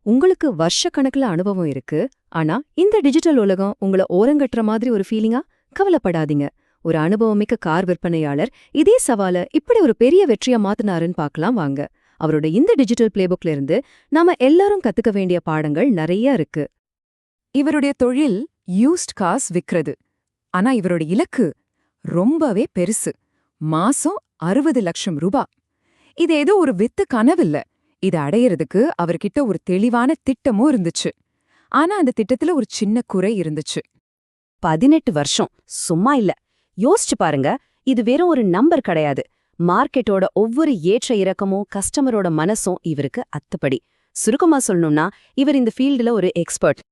உங்களுக்கு வருஷக்கணக்குல அனுபவம் இருக்கு. ஆனா இந்த டிஜிட்டல் உலகம் உங்கள ஓரங்கட்டுற மாதிரி ஒரு ஃபீலிங்கா? கவலைப்படாதீங்க. ஒரு அனுபவமிக்க கார் விற்பனையாளர் இதே சவால இப்படி ஒரு பெரிய வெற்றியா மாத்துனாருன்னு பார்க்கலாம் வாங்க. அவரோட இந்த டிஜிட்டல் பிளேபுக்ல இருந்து நாம எல்லாரும் கத்துக்க வேண்டிய பாடங்கள் நிறைய இருக்கு. இவருடைய தொழில் யூஸ்ட் கார்ஸ் விக்கிறது. ஆனா இவரோட இலக்கு ரொம்பவே பெருசு. மாசம் 60 லட்சம் ரூபாய். இது ஏதோ ஒரு வித்து கனவில்ல. இதை அடையறதுக்கு அவர்கிட்ட ஒரு தெளிவான திட்டமும் இருந்துச்சு. ஆனா அந்த திட்டத்துல ஒரு சின்ன குறை இருந்துச்சு. 18 வருஷம் சும்மா இல்ல. யோசிச்சு பாருங்க, இது வெறும் ஒரு நம்பர் கிடையாது. மார்க்கெட்டோட ஒவ்வொரு ஏற்ற இறக்கமும் கஸ்டமரோட மனசும் இவருக்கு அத்துப்படி. சுருக்கமா சொல்லணும்னா இவர் இந்த ஃபீல்டுல ஒரு எக்ஸ்பர்ட்.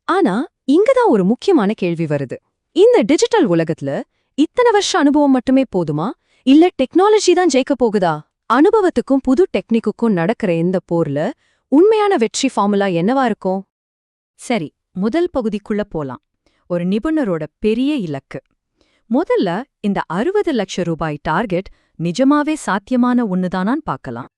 ஆனா இங்கதான் ஒரு முக்கியமான கேள்வி வருது. இந்த டிஜிட்டல் உலகத்துல இத்தனை வருஷ அனுபவம் மட்டுமே போதுமா, இல்ல டெக்னாலஜி தான் ஜெயிக்க போகுதா? அனுபவத்துக்கும் புது டெக்னிக்குக்கும் நடக்கிற இந்த போர்ல உண்மையான வெற்றி ஃபார்முலா என்னவா இருக்கும்? சரி, முதல் பகுதிக்குள்ள போலாம். ஒரு நிபுணரோட பெரிய இலக்கு. முதல்ல இந்த 60 லட்சம் ரூபாய் டார்கெட் நிஜமாவே சாத்தியமான ஒண்ணுதானான்னு பார்க்கலாம்.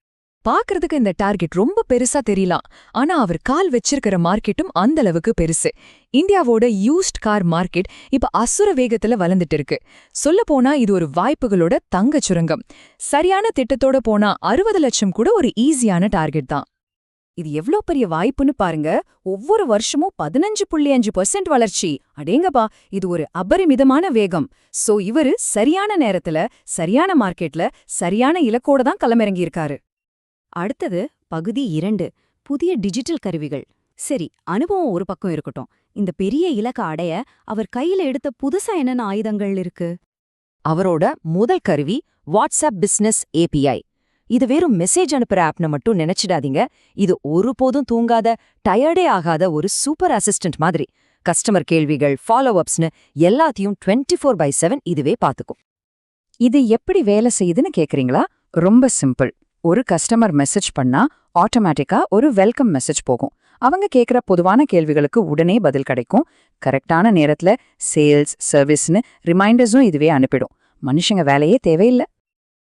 பாக்குறதுக்கு இந்த டார்கெட் ரொம்ப பெருசா தெரியலாம். ஆனா அவர் கால் வச்சிருக்கிற மார்க்கெட்டும் அந்த அளவுக்கு பெருசு. இந்தியாவோட யூஸ்ட் கார் மார்க்கெட் இப்ப அசுர வேகத்துல வளர்ந்துட்டு இருக்கு. சொல்ல போனா இது ஒரு வாய்ப்புகளோட தங்க சுரங்கம். சரியான திட்டத்தோட போனா 60 லட்சம் கூட ஒரு ஈஸியான டார்கெட் தான். இது எவ்ளோ பெரிய வாய்ப்புன்னு பாருங்க. ஒவ்வொரு வருஷமும் 15.5% வளர்ச்சி. அடேங்கப்பா, இது ஒரு அபரிமிதமான வேகம். சோ இவரு சரியான நேரத்துல சரியான மார்க்கெட்ல சரியான இலக்கோட தான் களமிறங்கியிருக்காரு. அடுத்தது பகுதி 2, புதிய டிஜிட்டல் கருவிகள். சரி, அனுபவம் ஒரு பக்கம் இருக்கட்டும். இந்த பெரிய இலக்க அடைய அவர் கையில எடுத்த புதுசா என்னென்ன ஆயுதங்கள் இருக்கு? அவரோட முதல் கருவி வாட்ஸ்அப் பிசினஸ் API. இது வெறும் மெசேஜ் அனுப்புற ஆப்னு மட்டும் நினைச்சிடாதீங்க. இது ஒருபோதும் தூங்காத, டயர்டே ஆகாத ஒரு சூப்பர் அசிஸ்டன்ட் மாதிரி. கஸ்டமர் கேள்விகள், ஃபாலோ அப்ஸ்னு எல்லாத்தையும் 24/7 இதுவே பாத்துக்கும். இது எப்படி வேலை செய்யுதுன்னு கேக்குறீங்களா? ரொம்ப சிம்பிள். ஒரு கஸ்டமர் மெசேஜ் பண்ணா ஆட்டோமேட்டிக்கா ஒரு வெல்கம் மெசேஜ் போகும். அவங்க கேக்குற பொதுவான கேள்விகளுக்கு உடனே பதில் கிடைக்கும். கரெக்டான நேரத்துல சேல்ஸ், சர்வீஸ்னு ரிமைண்டர்ஸும் இதுவே அனுப்பிடும். மனுஷங்க வேலையே தேவையில்லை.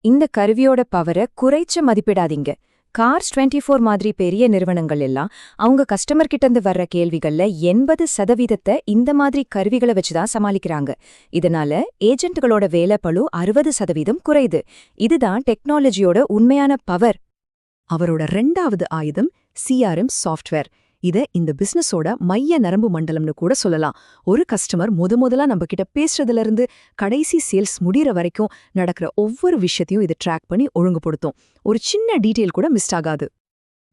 இந்த கருவியோட பவரை குறைச்சு மதிப்பிடாதீங்க. கார்ஸ் 24 மாதிரி பெரிய நிறுவனங்கள் எல்லாம் அவங்க கஸ்டமர் கிட்ட இருந்து வர்ற கேள்விகள்ல 80% இந்த மாதிரி கருவிகளை வச்சுதான் சமாளிக்கிறாங்க. இதனால ஏஜென்ட்களோட வேலைப்பளு 60% குறையுது. இதுதான் டெக்னாலஜியோட உண்மையான பவர். அவரோட 2வது ஆயுதம் CRM சாஃப்ட்வேர். இத இந்த பிசினஸோட மைய நரம்பு மண்டலம்னு கூட சொல்லலாம். ஒரு கஸ்டமர் முதலா நம்ம கிட்ட பேசுறதுல இருந்து கடைசி சேல்ஸ் முடிகிற வரைக்கும் நடக்கிற ஒவ்வொரு விஷயத்தையும் இது ட்ராக் பண்ணி ஒழுங்குபடுத்தும். ஒரு சின்ன டீட்டெயில் கூட மிஸ் ஆகாது.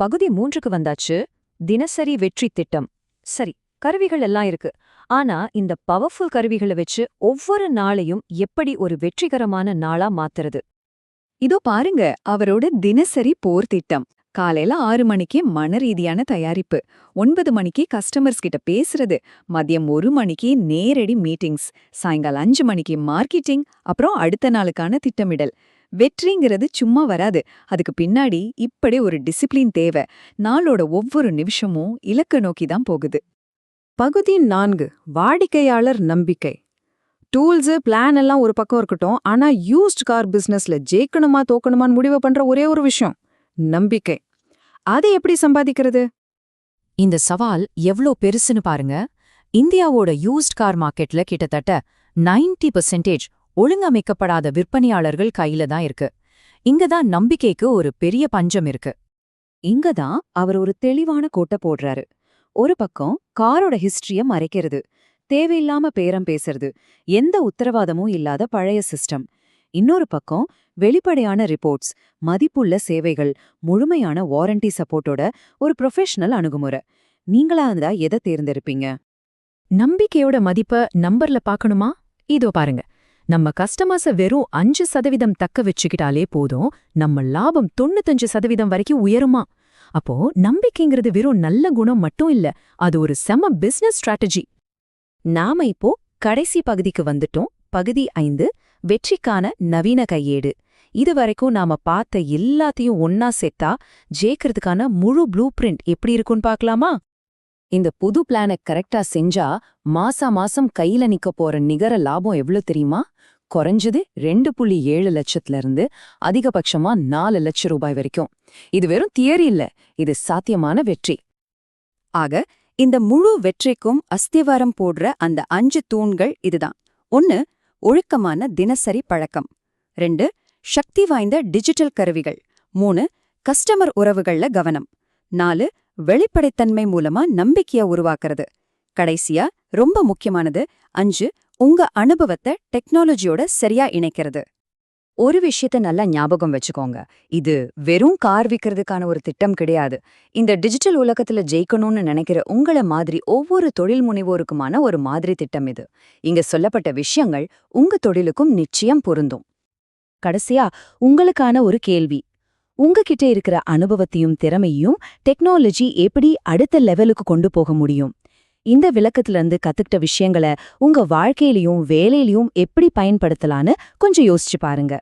பகுதி 3க்கு வந்தாச்சு. தினசரி வெற்றி திட்டம். சரி, கருவிகள் எல்லாம் இருக்கு. ஆனா இந்த பவர்ஃபுல் கருவிகளை வச்சு ஒவ்வொரு நாளையும் எப்படி ஒரு வெற்றிகரமான நாளா மாத்துறது? இதோ பாருங்க அவரோட தினசரி போர் திட்டம். காலையில 6 மணிக்கு மனரீதியான தயாரிப்பு, 9 மணிக்கு கஸ்டமர்ஸ் கிட்ட பேசுறது, மதியம் 1 மணிக்கு நேரடி மீட்டிங்ஸ், சாயங்காலம் 5 மணிக்கு மார்க்கெட்டிங், அப்புறம் அடுத்த நாளுக்கான திட்டமிடல். வெற்றிங்கிறது சும்மா வராது. அதுக்கு பின்னாடி இப்படி ஒரு டிசிப்ளின் தேவை. நாளோட ஒவ்வொரு நிமிஷமும் இலக்க நோக்கி தான் போகுது. பகுதி 4, வாடிக்கையாளர் நம்பிக்கை. டூல்ஸ், பிளான் எல்லாம் ஒரு பக்கம் இருக்கட்டும். ஆனா யூஸ்ட் கார் பிசினஸ்ல ஜெயிக்கணுமா தோக்கணுமான்னு முடிவு பண்ற ஒரே ஒரு விஷயம் நம்பிக்கை. அதை எப்படி சம்பாதிக்கிறது? இந்த சவால் எவ்ளோ பெருசுன்னு பாருங்க. இந்தியாவோட யூஸ்ட் கார் மார்க்கெட்ல கிட்டத்தட்ட 90% ஒழுங்கமைக்கப்படாத விற்பனையாளர்கள் கையில தான் இருக்கு. இங்கதான் நம்பிக்கைக்கு ஒரு பெரிய பஞ்சம் இருக்கு. இங்கதான் அவர் ஒரு தெளிவான கோட்டை போடுறாரு. ஒரு பக்கம் காரோட ஹிஸ்டரிய மறைக்கிறது, தேவையில்லாம பேரம் பேசுறது, எந்த உத்தரவாதமும் இல்லாத பழைய சிஸ்டம். இன்னொரு பக்கம் வெளிப்படையான ரிப்போர்ட்ஸ், மதிப்புள்ள சேவைகள், முழுமையான வாரண்டி சப்போர்ட்டோட ஒரு ப்ரொஃபஷனல் அணுகுமுறை. நீங்களா இருந்தா எதை தேர்ந்தெடுப்பீங்க? நம்பிக்கையோட மதிப்ப நம்பர்ல பார்க்கணுமா? இதோ பாருங்க. நம்ம கஸ்டமர்ஸ வெறும் 5% தக்க வச்சுக்கிட்டாலே போதும், நம்ம லாபம் 95% வரைக்கும் உயருமா? அப்போ நம்பிக்கைங்கிறது வெறும் நல்ல குணம் மட்டும் இல்ல, அது ஒரு செம பிசினஸ் ஸ்ட்ராட்டஜி. நாம இப்போ கடைசி பகுதிக்கு வந்துட்டோம். பகுதி 5, வெற்றிக்கான நவீன கையேடு. இதுவரைக்கும் நாம பார்த்த எல்லாத்தையும் ஒன்னா சேர்த்தா ஜெயிக்கிறதுக்கான முழு ப்ளூ பிரிண்ட் எப்படி இருக்குன்னு பார்க்கலாமா? இந்த புது பிளானை கரெக்டா செஞ்சா மாசம் கையில நிக்க போற நிகர லாபம் எவ்வளவு தெரியுமா? குறைஞ்சது 2.7 லட்சத்துல இருந்து அதிகபட்சமா 4 லட்சம் ரூபாய் வரைக்கும். இது வெறும் தியரி இல்ல, இது சாத்தியமான வெற்றி. ஆக இந்த முழு வெற்றிக்கும் அஸ்திவாரம் போடுற அந்த 5 தூண்கள் இதுதான். 1 ஒழுக்கமான தினசரி பழக்கம். 2 சக்தி வாய்ந்த டிஜிட்டல் கருவிகள். 3 கஸ்டமர் உறவுகள்ல கவனம். 4 வெளிப்படைத்தன்மை மூலமா நம்பிக்கைய உருவாக்குறது. கடைசியா ரொம்ப முக்கியமானது 5 உங்க அனுபவத்தை டெக்னாலஜியோட சரியா இணைக்கிறது. ஒரு விஷயத்த நல்லா ஞாபகம் வச்சுக்கோங்க. இது வெறும் கார் விக்கிறதுக்கான ஒரு திட்டம் கிடையாது. இந்த டிஜிட்டல் உலகத்துல ஜெயிக்கணும்னு நினைக்கிற உங்கள மாதிரி ஒவ்வொரு தொழில் முனைவோருக்குமான ஒரு மாதிரி திட்டம் இது. இங்க சொல்லப்பட்ட விஷயங்கள் உங்க தொழிலுக்கும் நிச்சயம் பொருந்தும். கடைசியா உங்களுக்கான ஒரு கேள்வி. உங்ககிட்ட இருக்கிற அனுபவத்தையும் திறமையும் டெக்னாலஜி எப்படி அடுத்த லெவலுக்கு கொண்டு போக முடியும்? இந்த விளக்கத்துல இருந்து கத்துக்கிட்ட விஷயங்களை உங்க வாழ்க்கையிலயும் வேலையிலயும் எப்படி பயன்படுத்தலான்னு கொஞ்சம் யோசிச்சு பாருங்க.